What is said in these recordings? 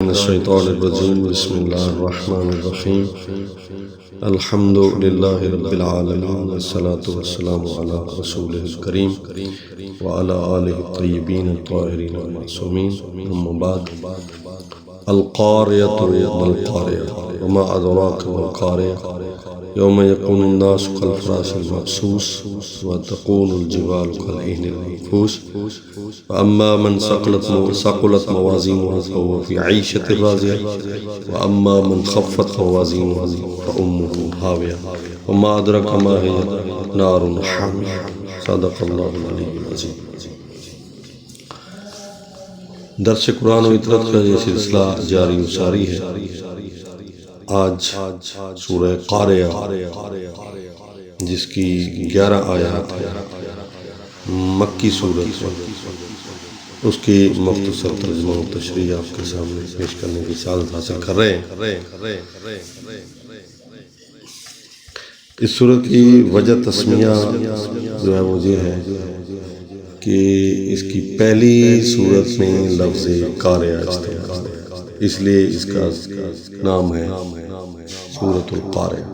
من الشیطان الرجیم بسم اللہ الرحمن الرحیم الحمد للہ رب العالمین والصلاة والسلام علی رسولہ الکریم وعلی آلہ الطیبین الطاہرین المعصومین اما بعد القاریۃ ما القاریۃ وما ادراک ما القاریۃ یوم یکون الناس کالفراش المبثوث وتکون الجبال کالعہن المنفوش واما من ثقلت موازینہ فهو فی عیشۃ راضیہ واما من خفت موازینہ فامہ ہاویہ وما ادراک ما ہی نار حامیہ صدق اللہ العلی العظیم۔ درس قرآن و اطرت کا یہ سلسلہ جاری و ساری ہے۔ آج سورہ قاریہ جس کی 11 آیات ہے، مکی سورت ہے، اس کی مختصر ترجمہ و تشریح آپ کے سامنے پیش کرنے کی سعادت حاصل کر رہے ہیں۔ اس سورت کی وجہ تسمیہ جو ہے وہ یہ ہے کہ اس کی پہلی سورت میں لفظ قاریہ استعمال ہے، اس لیے اس کا نام ہے سورۃ القاریہ۔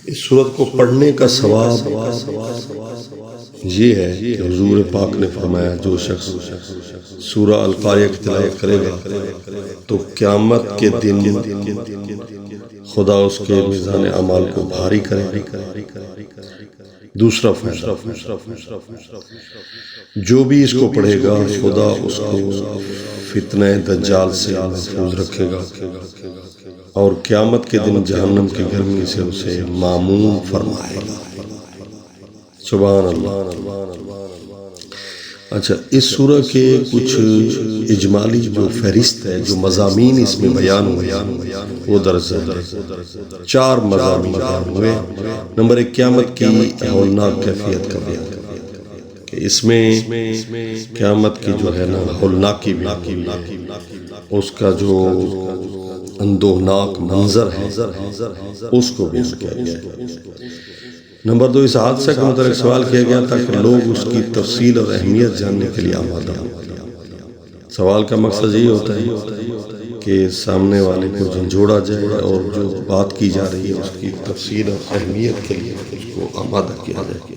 اس سورت کو پڑھنے کا ثواب یہ ہے کہ حضور پاک نے فرمایا جو شخص سورہ القاریہ کی تلاوت کرے گا تو قیامت کے دن خدا اس کے میزان اعمال کو بھاری کرے گا۔ دوسرا فائدہ، جو بھی اس کو پڑھے گا خدا اس کو فتنہ دجال سے محفوظ رکھے گا اور قیامت کے دن جہنم کی گرمی سے اسے معمون فرمائے گا۔ سبحان اللہ۔ اچھا، اس سورہ کے کچھ اجمالی جو فہرست ہے، جو مضامین اس میں بیان ہوئے وہ درج ہے۔ 4 مضامین بیان ہوئے۔ نمبر 1، قیامت کی ہولناک کیفیت کا بیان کہ اس میں قیامت کی جو ہے نا ہولناکی بیان، اس کا جو اندوہناک منظر ہے اس کو بیان کیا گیا ہے۔ نمبر 2، اس حادثہ کا متعلق سوال کیا گیا تاکہ لوگ اس کی تفصیل اور اہمیت جاننے کے لیے آمادہ ہوں۔ سوال کا مقصد یہ ہوتا ہے کہ سامنے والے کو جھنجھوڑا جائے اور جو بات کی جا رہی ہے اس کی تفصیل اور اہمیت کے لیے اس کو آمادہ کیا جائے۔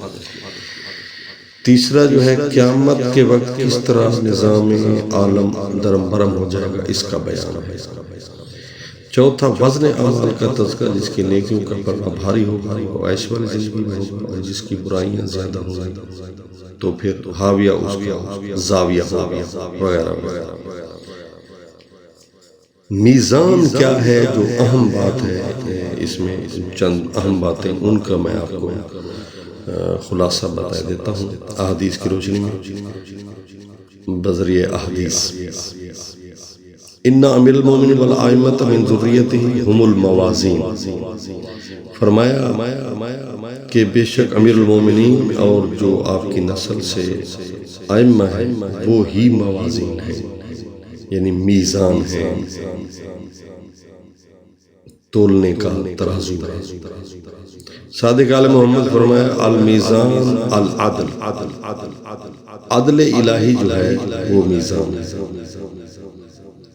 تیسرا جو ہے قیامت کے وقت کس طرح نظام عالم درم برم ہو جائے گا، اس کا بیان ہے۔ چوتھا، وزن اعمال کا تذکرہ، جس کی نیکیوں کا پلڑا بھاری ہوگا وہ عیش والی زندگی میں ہوگا اور جس کی برائیاں زیادہ ہوں گی تو پھر حاویہ اس کا زاویہ ہوگا وغیرہ وغیرہ۔ میزان کیا ہے جو اہم بات ہے اس میں، چند اہم باتیں ان کا میں آپ کو خلاصہ بتا دیتا ہوں احادیث کی روشنی میں بذریعہ احادیث۔ ان امیر المومنین والائمۃ من ذریتہ ہم الموازین، فرمایا کہ بے شک امیر المومنین اور جو آپ کی نسل سے ائمہ ہیں وہ ہی موازین ہیں، یعنی میزان ہے، تولنے کا ترازو ہے۔ صادق آل محمد فرمایا المیزان العدل، عدل الہی جو ہے وہ میزان ہے۔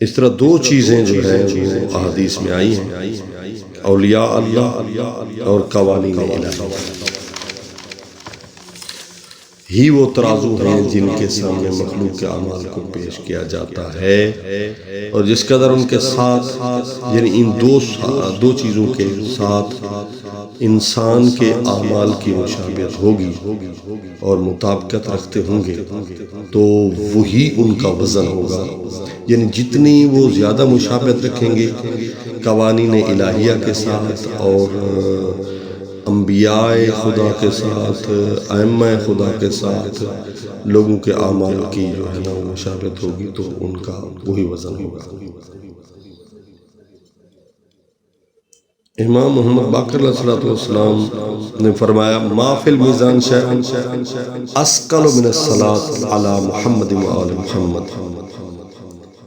اس طرح 2 چیزیں جو ہیں وہ احادیث میں آئی ہیں، اولیاء اللہ اور قوانین الہی، ہی وہ ترازو ہیں جن کے سامنے مخلوق کے اعمال کو پیش کیا جاتا ہے، اور جس قدر ان کے ساتھ یعنی ان 2 چیزوں کے ساتھ انسان کے اعمال کی مشابہت ہوگی اور مطابقت رکھتے ہوں گے تو وہی ان کا وزن ہوگا، یعنی جتنی وہ زیادہ مشابہت رکھیں گے قوانین الہیہ کے ساتھ اور انبیاء خدا کے ساتھ، ائمہ خدا کے ساتھ لوگوں کے اعمال کی جو ہے نا مشابہت ہوگی تو ان کا وہی وزن ہوگا۔ امام محمد باقر علیہ السلام نے فرمایا ما فی المیزان شیء اثقل من الصلاۃ علی محمد و آل محمد۔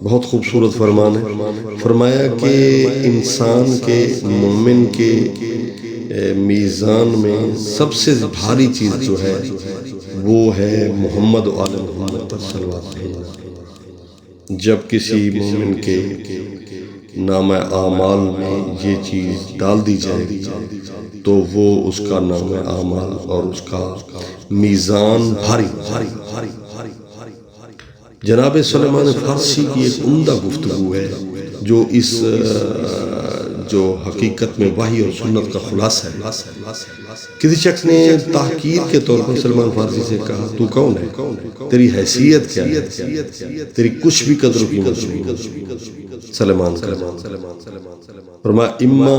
بہت خوبصورت فرمان ہے۔ فرمایا کہ انسان کے، مومن کے میزان میں سب سے بھاری چیز جو ہے وہ ہے محمد و آل محمد پر صلوات۔ جب کسی مومن کے نام اعمال میں یہ چیز ڈال دی جائے تو وہ اس کا نام اعمال اور اس کا میزان بھاری جناب سلیمان فارسی کی ایک عمدہ گفتگو ہے جو اس جو حقیقت میں وحی اور سنت کا خلاصہ ہے۔ کسی شخص نے تحقیر کے طور پر سلمان فارسی سے کہا تو کون ہے، تیری حیثیت کیا ہے، تیری کچھ بھی قدر و قیمت نہیں۔ سلیمان فرمایا اما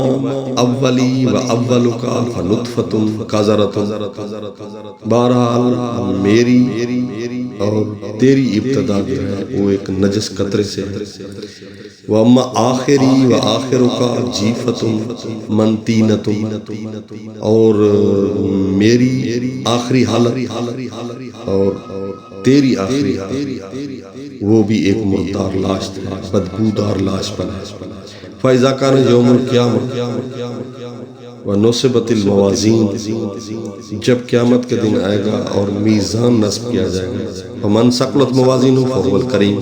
اولی و اولک فنطفۃ قذرۃ، بہرحال میری اور تیری ابتدا جو ہے وہ ایک نجس قطرے سے ہے، واما آخری و آخرک جیفۃ منتینۃ، اور میری آخری حالت اور تیری آخری حالت وہ بھی ایک مردار لاش تھی، بدبودار لاش بنا۔ فاذا کان یوم القیامہ ونصبت الموازین، جب قیامت کے دن آئے گا اور میزان نصب کیا جائے گا، فمن ثقلت موازینہ فهو الکریم،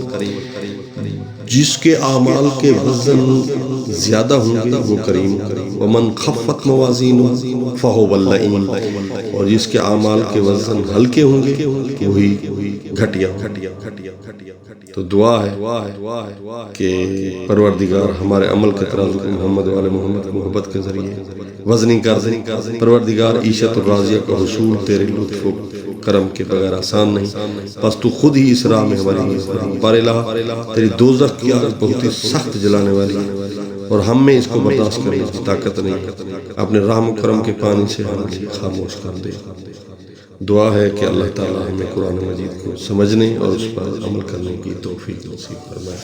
جس کے اعمال کے وزن زیادہ ہوں گے وہ کریم، ومن خفت موازینہ فهو اللئیم، اور جس کے اعمال کے وزن ہلکے ہوں گے وہی گھٹیا۔ تو دعا ہے کہ پروردگار ہمارے عمل کے ترازو کو محمد والے محمد کی محبت کے ذریعے وزنی کر دے۔ پروردگار عیشت الراضیہ کا حصول تیرے لطف و کرم کے بغیر آسان نہیں، بس تو خود ہی اس راہ میں ہماری پر الہ تیری دوزخ کی آگ بہت ہی سخت جلانے والی ہے اور ہم میں اس کو برداشت کرنے کی طاقت نہیں، اپنے رحم و کرم کے پانی سے ہمیں خاموش کر دے۔ دعا ہے کہ اللہ تعالی ہمیں قرآن مجید کو سمجھنے اور اس پر عمل کرنے کی توفیق نصیب فرمائے۔